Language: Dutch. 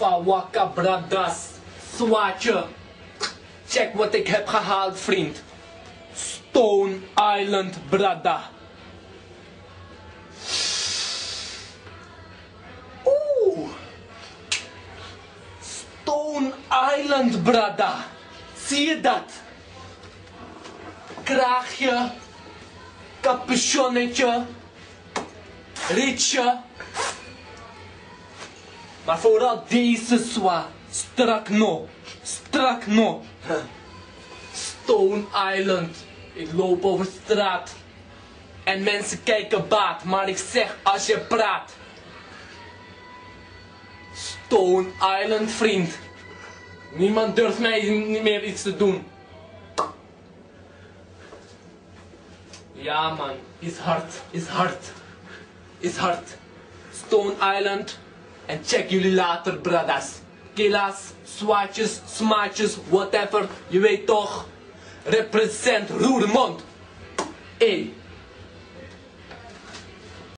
Alpha Waka Brothers. Zwaatje. Check wat ik heb gehaald, vriend. Stone Island, brada. Oeh. Stone Island, brada. Zie je dat? Kraagje. Capuchonnetje. Ritje. Maar vooral deze zwa. Strak no. Strak no. Stone Island. Ik loop over straat. En mensen kijken baat. Maar ik zeg als je praat. Stone Island, vriend. Niemand durft mij niet meer iets te doen. Ja man. Is hard. Is hard. Is hard. Stone Island. En check jullie later, bradas. Killa's, zwaatjes, smaatjes, whatever. Je weet toch. Represent Roermond. Hey.